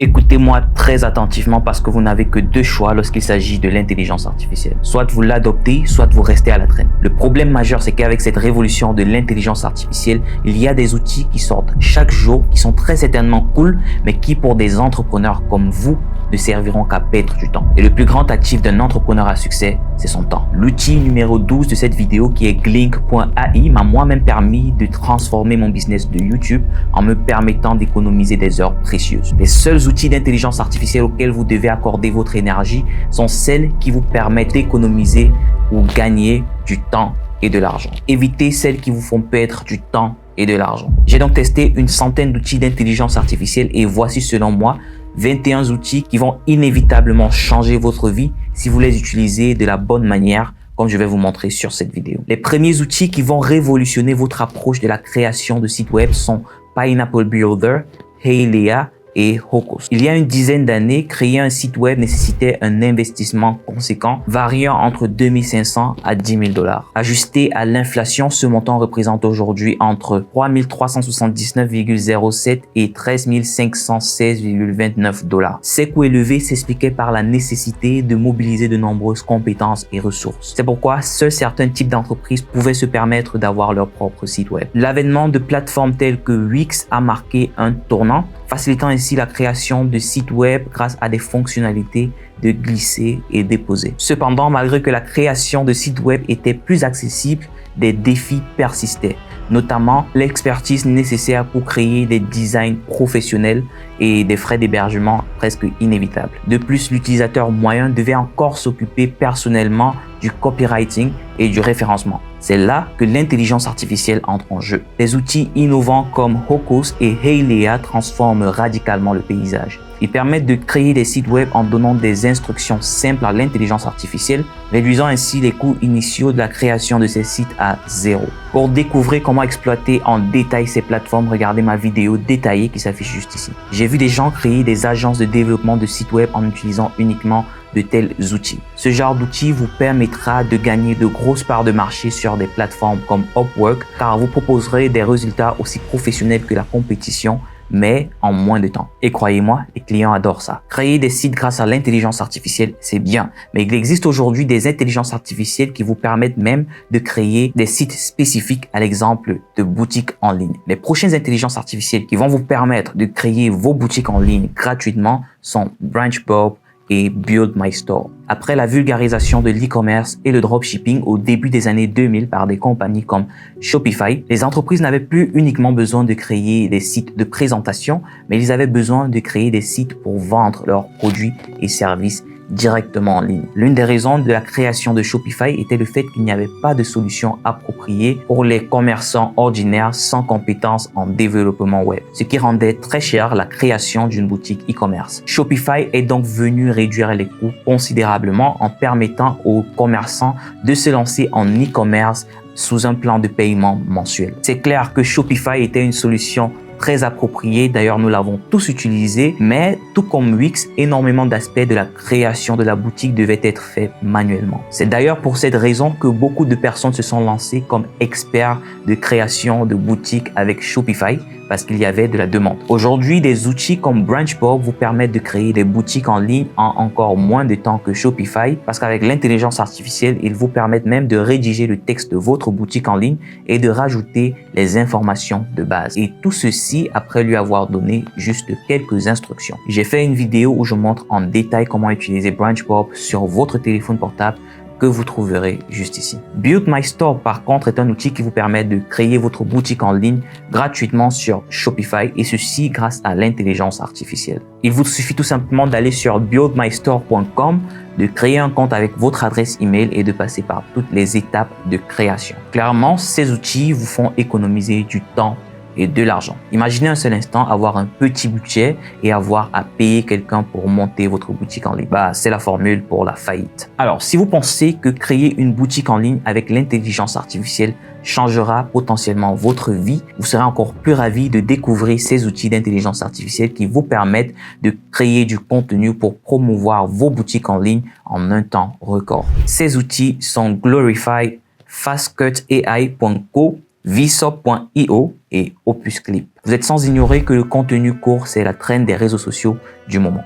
Écoutez-moi très attentivement parce que vous n'avez que deux choix lorsqu'il s'agit de l'intelligence artificielle. Soit vous l'adoptez, soit vous restez à la traîne. Le problème majeur, c'est qu'avec cette révolution de l'intelligence artificielle, il y a des outils qui sortent chaque jour, qui sont très certainement cool, mais qui pour des entrepreneurs comme vous, ne serviront qu'à perdre du temps. Et le plus grand actif d'un entrepreneur à succès, c'est son temps. L'outil numéro 12 de cette vidéo qui est Glink.ai m'a moi-même permis de transformer mon business de YouTube en me permettant d'économiser des heures précieuses. Les seuls outils d'intelligence artificielle auxquels vous devez accorder votre énergie sont celles qui vous permettent d'économiser ou gagner du temps et de l'argent. Évitez celles qui vous font perdre du temps et de l'argent. J'ai donc testé une centaine d'outils d'intelligence artificielle et voici selon moi 21 outils qui vont inévitablement changer votre vie si vous les utilisez de la bonne manière, comme je vais vous montrer sur cette vidéo. Les premiers outils qui vont révolutionner votre approche de la création de sites web sont Pineapple Builder, Heylea et Hocus. Il y a une dizaine d'années, créer un site web nécessitait un investissement conséquent, variant entre 2500 à 10 000 $. Ajusté à l'inflation, ce montant représente aujourd'hui entre 3 379,07 et 13 516,29 $. Ces coûts élevés s'expliquaient par la nécessité de mobiliser de nombreuses compétences et ressources. C'est pourquoi seuls certains types d'entreprises pouvaient se permettre d'avoir leur propre site web. L'avènement de plateformes telles que Wix a marqué un tournant, facilitant ainsi la création de sites web grâce à des fonctionnalités de glisser et déposer. Cependant, malgré que la création de sites web était plus accessible, des défis persistaient, notamment l'expertise nécessaire pour créer des designs professionnels et des frais d'hébergement presque inévitables. De plus, l'utilisateur moyen devait encore s'occuper personnellement du copywriting et du référencement. C'est là que l'intelligence artificielle entre en jeu. Des outils innovants comme Hocus et Heylea transforment radicalement le paysage. Ils permettent de créer des sites web en donnant des instructions simples à l'intelligence artificielle, réduisant ainsi les coûts initiaux de la création de ces sites à zéro. Pour découvrir comment exploiter en détail ces plateformes, regardez ma vidéo détaillée qui s'affiche juste ici. J'ai vu des gens créer des agences de développement de sites web en utilisant uniquement de tels outils. Ce genre d'outil vous permettra de gagner de grosses parts de marché sur des plateformes comme Upwork, car vous proposerez des résultats aussi professionnels que la compétition, mais en moins de temps. Et croyez-moi, les clients adorent ça. Créer des sites grâce à l'intelligence artificielle, c'est bien. Mais il existe aujourd'hui des intelligences artificielles qui vous permettent même de créer des sites spécifiques, à l'exemple de boutiques en ligne. Les prochaines intelligences artificielles qui vont vous permettre de créer vos boutiques en ligne gratuitement sont BranchBob et Build My Store. Après la vulgarisation de l'e-commerce et le dropshipping au début des années 2000 par des compagnies comme Shopify, les entreprises n'avaient plus uniquement besoin de créer des sites de présentation, mais ils avaient besoin de créer des sites pour vendre leurs produits et services directement en ligne. L'une des raisons de la création de Shopify était le fait qu'il n'y avait pas de solution appropriée pour les commerçants ordinaires sans compétences en développement web, ce qui rendait très cher la création d'une boutique e-commerce. Shopify est donc venu réduire les coûts considérablement en permettant aux commerçants de se lancer en e-commerce sous un plan de paiement mensuel. C'est clair que Shopify était une solution très approprié. D'ailleurs, nous l'avons tous utilisé, mais tout comme Wix, énormément d'aspects de la création de la boutique devaient être faits manuellement. C'est d'ailleurs pour cette raison que beaucoup de personnes se sont lancées comme experts de création de boutiques avec Shopify, parce qu'il y avait de la demande. Aujourd'hui, des outils comme BranchBob vous permettent de créer des boutiques en ligne en encore moins de temps que Shopify, parce qu'avec l'intelligence artificielle, ils vous permettent même de rédiger le texte de votre boutique en ligne et de rajouter les informations de base. Et tout ceci après lui avoir donné juste quelques instructions. J'ai fait une vidéo où je montre en détail comment utiliser BranchBob sur votre téléphone portable que vous trouverez juste ici. Build My Store, par contre, est un outil qui vous permet de créer votre boutique en ligne gratuitement sur Shopify, et ceci grâce à l'intelligence artificielle. Il vous suffit tout simplement d'aller sur buildmystore.com, de créer un compte avec votre adresse email et de passer par toutes les étapes de création. Clairement, ces outils vous font économiser du temps et de l'argent. Imaginez un seul instant avoir un petit budget et avoir à payer quelqu'un pour monter votre boutique en ligne. C'est la formule pour la faillite. Alors, si vous pensez que créer une boutique en ligne avec l'intelligence artificielle changera potentiellement votre vie, vous serez encore plus ravi de découvrir ces outils d'intelligence artificielle qui vous permettent de créer du contenu pour promouvoir vos boutiques en ligne en un temps record. Ces outils sont Glorify, FastCutAI.co, Vsauce.io et Opus Clip. Vous êtes sans ignorer que le contenu court, c'est la trend des réseaux sociaux du moment.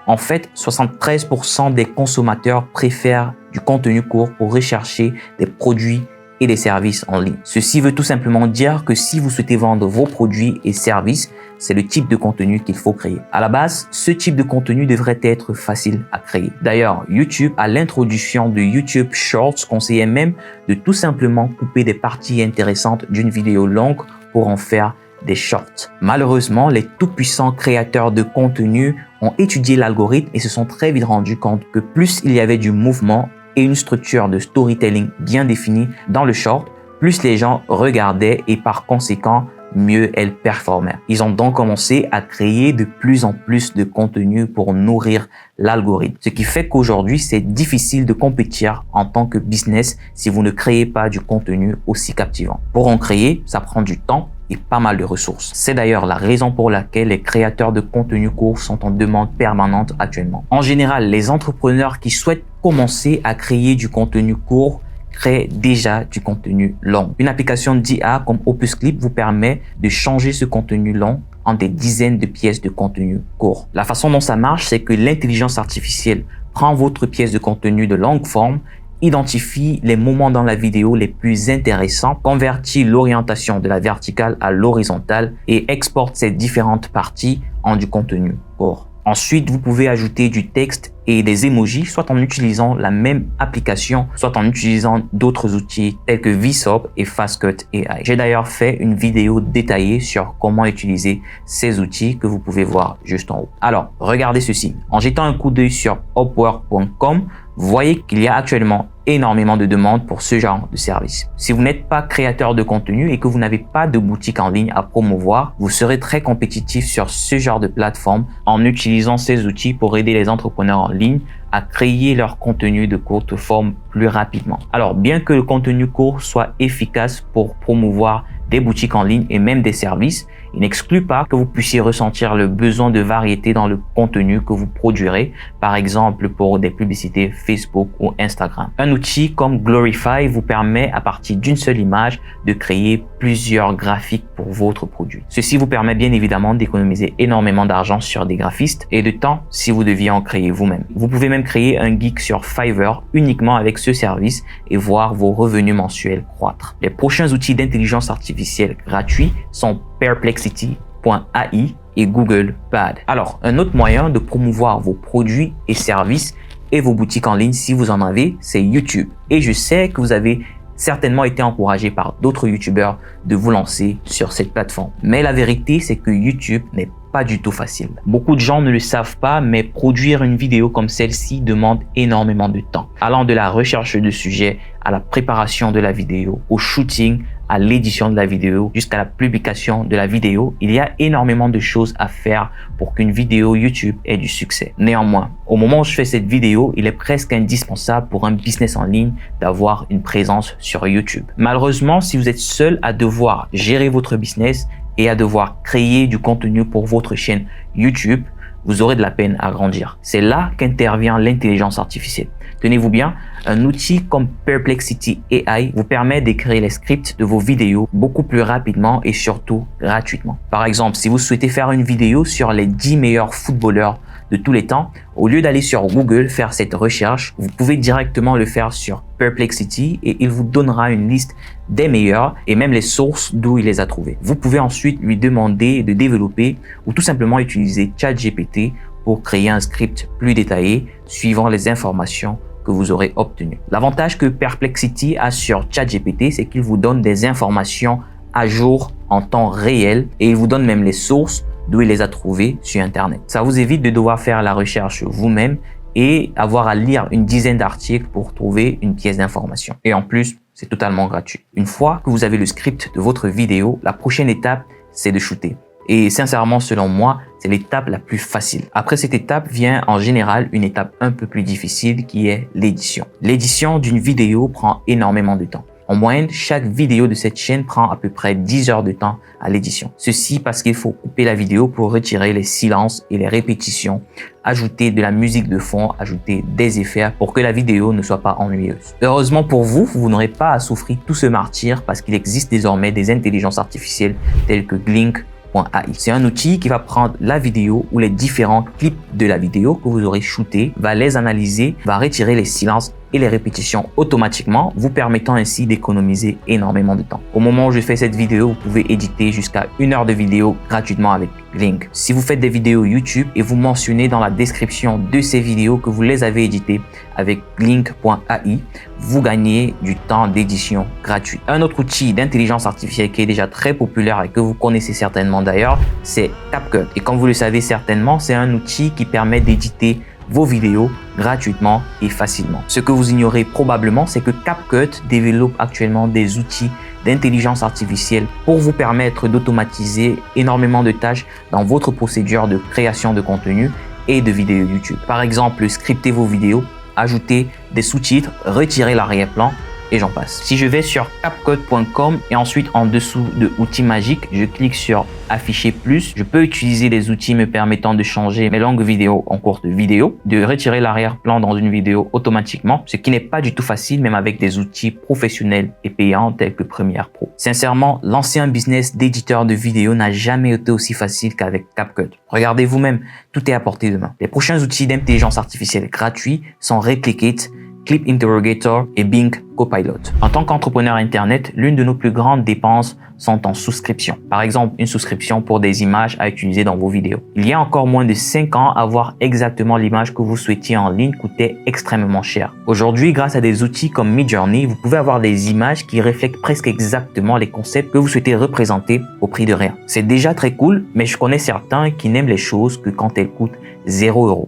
En fait, 73% des consommateurs préfèrent du contenu court pour rechercher des produits et des services en ligne. Ceci veut tout simplement dire que si vous souhaitez vendre vos produits et services, c'est le type de contenu qu'il faut créer. À la base, ce type de contenu devrait être facile à créer. D'ailleurs, YouTube, à l'introduction de YouTube Shorts, conseillait même de tout simplement couper des parties intéressantes d'une vidéo longue pour en faire des shorts. Malheureusement, les tout-puissants créateurs de contenu ont étudié l'algorithme et se sont très vite rendus compte que plus il y avait du mouvement et une structure de storytelling bien définie dans le short, plus les gens regardaient et par conséquent, mieux elles performaient. Ils ont donc commencé à créer de plus en plus de contenu pour nourrir l'algorithme. Ce qui fait qu'aujourd'hui, c'est difficile de compétir en tant que business si vous ne créez pas du contenu aussi captivant. Pour en créer, ça prend du temps et pas mal de ressources. C'est d'ailleurs la raison pour laquelle les créateurs de contenu court sont en demande permanente actuellement. En général, les entrepreneurs qui souhaitent commencer à créer du contenu court créent déjà du contenu long. Une application d'IA comme Opus Clip vous permet de changer ce contenu long en des dizaines de pièces de contenu court. La façon dont ça marche, c'est que l'intelligence artificielle prend votre pièce de contenu de longue forme, identifie les moments dans la vidéo les plus intéressants, convertit l'orientation de la verticale à l'horizontale et exporte ces différentes parties en du contenu court. Ensuite, vous pouvez ajouter du texte et des emojis, soit en utilisant la même application, soit en utilisant d'autres outils tels que Vsauce et FastCut AI. J'ai d'ailleurs fait une vidéo détaillée sur comment utiliser ces outils que vous pouvez voir juste en haut. Alors, regardez ceci. En jetant un coup d'œil sur Upwork.com, vous voyez qu'il y a actuellement énormément de demandes pour ce genre de service. Si vous n'êtes pas créateur de contenu et que vous n'avez pas de boutique en ligne à promouvoir, vous serez très compétitif sur ce genre de plateforme en utilisant ces outils pour aider les entrepreneurs en ligne à créer leur contenu de courte forme plus rapidement. Alors, bien que le contenu court soit efficace pour promouvoir des boutiques en ligne et même des services, il n'exclut pas que vous puissiez ressentir le besoin de variété dans le contenu que vous produirez, par exemple pour des publicités Facebook ou Instagram. Un outil comme Glorify vous permet à partir d'une seule image de créer plusieurs graphiques pour votre produit. Ceci vous permet bien évidemment d'économiser énormément d'argent sur des graphistes et de temps si vous deviez en créer vous-même. Vous pouvez même créer un geek sur Fiverr uniquement avec ce service et voir vos revenus mensuels croître. Les prochains outils d'intelligence artificielle gratuits sont Perplexity.ai et Google Bard. Alors, un autre moyen de promouvoir vos produits et services et vos boutiques en ligne, si vous en avez, c'est YouTube. Et je sais que vous avez certainement été encouragé par d'autres YouTubeurs de vous lancer sur cette plateforme. Mais la vérité, c'est que YouTube n'est pas du tout facile. Beaucoup de gens ne le savent pas, mais produire une vidéo comme celle-ci demande énormément de temps. Allant de la recherche de sujets à la préparation de la vidéo, au shooting, à l'édition de la vidéo, jusqu'à la publication de la vidéo, il y a énormément de choses à faire pour qu'une vidéo YouTube ait du succès. Néanmoins, au moment où je fais cette vidéo, il est presque indispensable pour un business en ligne d'avoir une présence sur YouTube. Malheureusement, si vous êtes seul à devoir gérer votre business et à devoir créer du contenu pour votre chaîne YouTube, vous aurez de la peine à grandir. C'est là qu'intervient l'intelligence artificielle. Tenez-vous bien, un outil comme Perplexity AI vous permet d'écrire les scripts de vos vidéos beaucoup plus rapidement et surtout gratuitement. Par exemple, si vous souhaitez faire une vidéo sur les 10 meilleurs footballeurs de tous les temps, au lieu d'aller sur Google faire cette recherche, vous pouvez directement le faire sur Perplexity et il vous donnera une liste des meilleurs et même les sources d'où il les a trouvés. Vous pouvez ensuite lui demander de développer ou tout simplement utiliser ChatGPT pour créer un script plus détaillé suivant les informations que vous aurez obtenues. L'avantage que Perplexity a sur ChatGPT, c'est qu'il vous donne des informations à jour en temps réel et il vous donne même les sources d'où il les a trouvées sur Internet. Ça vous évite de devoir faire la recherche vous-même et avoir à lire une dizaine d'articles pour trouver une pièce d'information. Et en plus, c'est totalement gratuit. Une fois que vous avez le script de votre vidéo, la prochaine étape, c'est de shooter. Et sincèrement, selon moi, c'est l'étape la plus facile. Après cette étape vient en général une étape un peu plus difficile qui est l'édition. L'édition d'une vidéo prend énormément de temps. En moyenne, chaque vidéo de cette chaîne prend à peu près 10 heures de temps à l'édition. Ceci parce qu'il faut couper la vidéo pour retirer les silences et les répétitions, ajouter de la musique de fond, ajouter des effets pour que la vidéo ne soit pas ennuyeuse. Heureusement pour vous, vous n'aurez pas à souffrir tout ce martyre parce qu'il existe désormais des intelligences artificielles telles que Glink.ai. C'est un outil qui va prendre la vidéo ou les différents clips de la vidéo que vous aurez shooté, va les analyser, va retirer les silences et les répétitions automatiquement, vous permettant ainsi d'économiser énormément de temps. Au moment où je fais cette vidéo, vous pouvez éditer jusqu'à 1 heure de vidéo gratuitement avec Glink. Si vous faites des vidéos YouTube et vous mentionnez dans la description de ces vidéos que vous les avez éditées avec Glink.ai, vous gagnez du temps d'édition gratuit. Un autre outil d'intelligence artificielle qui est déjà très populaire et que vous connaissez certainement d'ailleurs, c'est CapCut. Et comme vous le savez certainement, c'est un outil qui permet d'éditer vos vidéos gratuitement et facilement. Ce que vous ignorez probablement, c'est que CapCut développe actuellement des outils d'intelligence artificielle pour vous permettre d'automatiser énormément de tâches dans votre procédure de création de contenu et de vidéos YouTube. Par exemple, scripter vos vidéos, ajouter des sous-titres, retirer l'arrière-plan et j'en passe. Si je vais sur CapCut.com et ensuite en dessous de outils magiques, je clique sur afficher plus. Je peux utiliser les outils me permettant de changer mes longues vidéos en courtes vidéos, de retirer l'arrière-plan dans une vidéo automatiquement, ce qui n'est pas du tout facile même avec des outils professionnels et payants tels que Premiere Pro. Sincèrement, lancer un business d'éditeur de vidéos n'a jamais été aussi facile qu'avec CapCut. Regardez vous-même, tout est à portée de main. Les prochains outils d'intelligence artificielle gratuits sont Replicate, Clip Interrogator et Bing Copilot. En tant qu'entrepreneur Internet, l'une de nos plus grandes dépenses sont en souscription. Par exemple, une souscription pour des images à utiliser dans vos vidéos. Il y a encore moins de 5 ans, avoir exactement l'image que vous souhaitiez en ligne coûtait extrêmement cher. Aujourd'hui, grâce à des outils comme Midjourney, vous pouvez avoir des images qui reflètent presque exactement les concepts que vous souhaitez représenter au prix de rien. C'est déjà très cool, mais je connais certains qui n'aiment les choses que quand elles coûtent 0 €.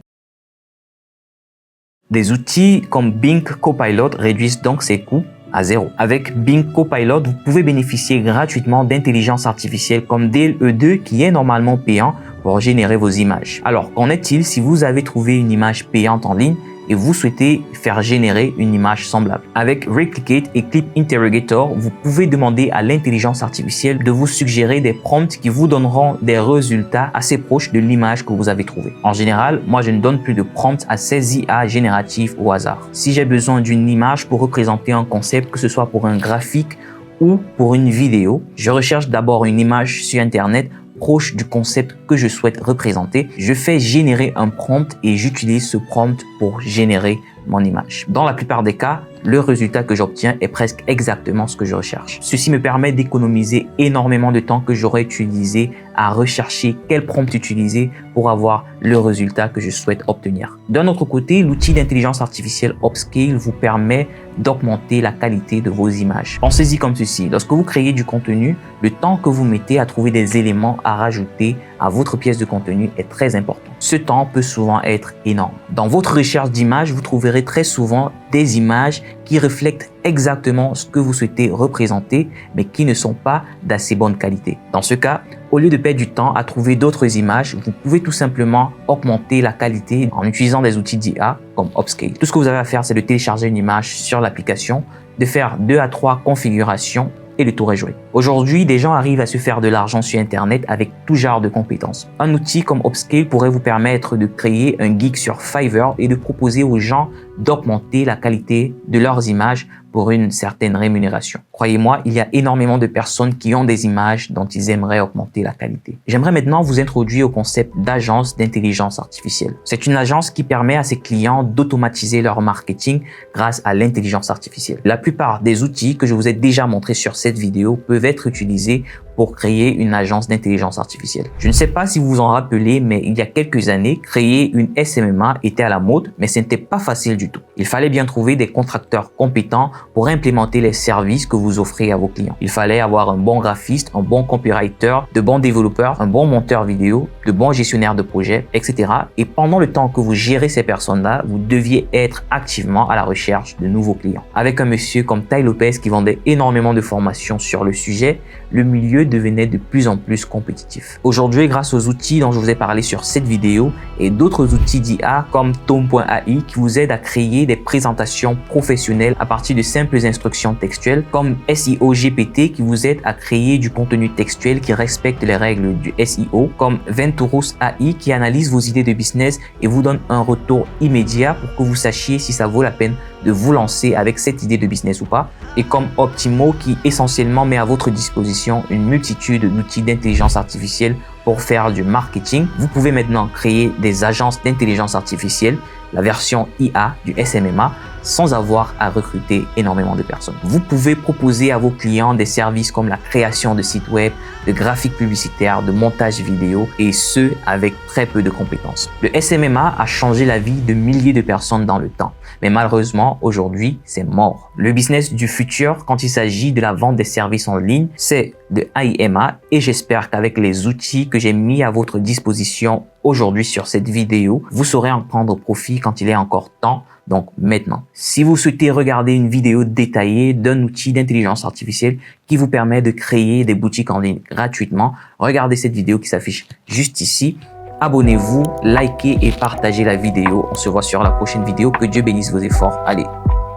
Des outils comme Bing Copilot réduisent donc ces coûts à 0. Avec Bing Copilot, vous pouvez bénéficier gratuitement d'intelligence artificielle comme DALL-E2 qui est normalement payant pour générer vos images. Alors, qu'en est-il si vous avez trouvé une image payante en ligne et vous souhaitez faire générer une image semblable? Avec Replicate et Clip Interrogator, vous pouvez demander à l'intelligence artificielle de vous suggérer des prompts qui vous donneront des résultats assez proches de l'image que vous avez trouvée. En général, moi je ne donne plus de prompts à ces IA génératifs au hasard. Si j'ai besoin d'une image pour représenter un concept, que ce soit pour un graphique ou pour une vidéo, je recherche d'abord une image sur Internet proche du concept que je souhaite représenter. Je fais générer un prompt et j'utilise ce prompt pour générer mon image. Dans la plupart des cas, le résultat que j'obtiens est presque exactement ce que je recherche. Ceci me permet d'économiser énormément de temps que j'aurais utilisé à rechercher quel prompt utiliser pour avoir le résultat que je souhaite obtenir. D'un autre côté, l'outil d'intelligence artificielle Upscale vous permet d'augmenter la qualité de vos images. Pensez-y comme ceci. Lorsque vous créez du contenu, le temps que vous mettez à trouver des éléments à rajouter à votre pièce de contenu est très important. Ce temps peut souvent être énorme. Dans votre recherche d'images, vous trouverez très souvent des images qui reflètent exactement ce que vous souhaitez représenter, mais qui ne sont pas d'assez bonne qualité. Dans ce cas, au lieu de perdre du temps à trouver d'autres images, vous pouvez tout simplement augmenter la qualité en utilisant des outils d'IA comme Upscale. Tout ce que vous avez à faire, c'est de télécharger une image sur l'application, de faire 2 à 3 configurations et le tour est joué. Aujourd'hui, des gens arrivent à se faire de l'argent sur Internet avec tout genre de compétences. Un outil comme Upscale pourrait vous permettre de créer un gig sur Fiverr et de proposer aux gens d'augmenter la qualité de leurs images pour une certaine rémunération. Croyez-moi, il y a énormément de personnes qui ont des images dont ils aimeraient augmenter la qualité. J'aimerais maintenant vous introduire au concept d'agence d'intelligence artificielle. C'est une agence qui permet à ses clients d'automatiser leur marketing grâce à l'intelligence artificielle. La plupart des outils que je vous ai déjà montrés sur cette vidéo peuvent être utilisés pour créer une agence d'intelligence artificielle. Je ne sais pas si vous vous en rappelez, mais il y a quelques années, créer une SMMA était à la mode, mais ce n'était pas facile du tout. Il fallait bien trouver des contracteurs compétents pour implémenter les services que vous offrez à vos clients. Il fallait avoir un bon graphiste, un bon copywriter, de bons développeurs, un bon monteur vidéo, de bons gestionnaires de projets, etc. Et pendant le temps que vous gérez ces personnes-là, vous deviez être activement à la recherche de nouveaux clients. Avec un monsieur comme Tai Lopez qui vendait énormément de formations sur le sujet, le milieu devenait de plus en plus compétitif. Aujourd'hui, grâce aux outils dont je vous ai parlé sur cette vidéo et d'autres outils d'IA comme Tome.ai qui vous aident à créer des présentations professionnelles à partir de simples instructions textuelles, comme SEO GPT qui vous aide à créer du contenu textuel qui respecte les règles du SEO, comme Venturous AI qui analyse vos idées de business et vous donne un retour immédiat pour que vous sachiez si ça vaut la peine de vous lancer avec cette idée de business ou pas, et comme Optimo qui essentiellement met à votre disposition une multitude d'outils d'intelligence artificielle pour faire du marketing. Vous pouvez maintenant créer des agences d'intelligence artificielle, la version IA du SMMA, sans avoir à recruter énormément de personnes. Vous pouvez proposer à vos clients des services comme la création de sites web, de graphiques publicitaires, de montage vidéo, et ce, avec très peu de compétences. Le SMMA a changé la vie de milliers de personnes dans le temps, mais malheureusement, aujourd'hui, c'est mort. Le business du futur, quand il s'agit de la vente des services en ligne, c'est de AIMA, et j'espère qu'avec les outils que j'ai mis à votre disposition aujourd'hui sur cette vidéo, vous saurez en prendre profit quand il est encore temps. Donc maintenant, si vous souhaitez regarder une vidéo détaillée d'un outil d'intelligence artificielle qui vous permet de créer des boutiques en ligne gratuitement, regardez cette vidéo qui s'affiche juste ici. Abonnez-vous, likez et partagez la vidéo. On se voit sur la prochaine vidéo. Que Dieu bénisse vos efforts. Allez,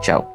ciao.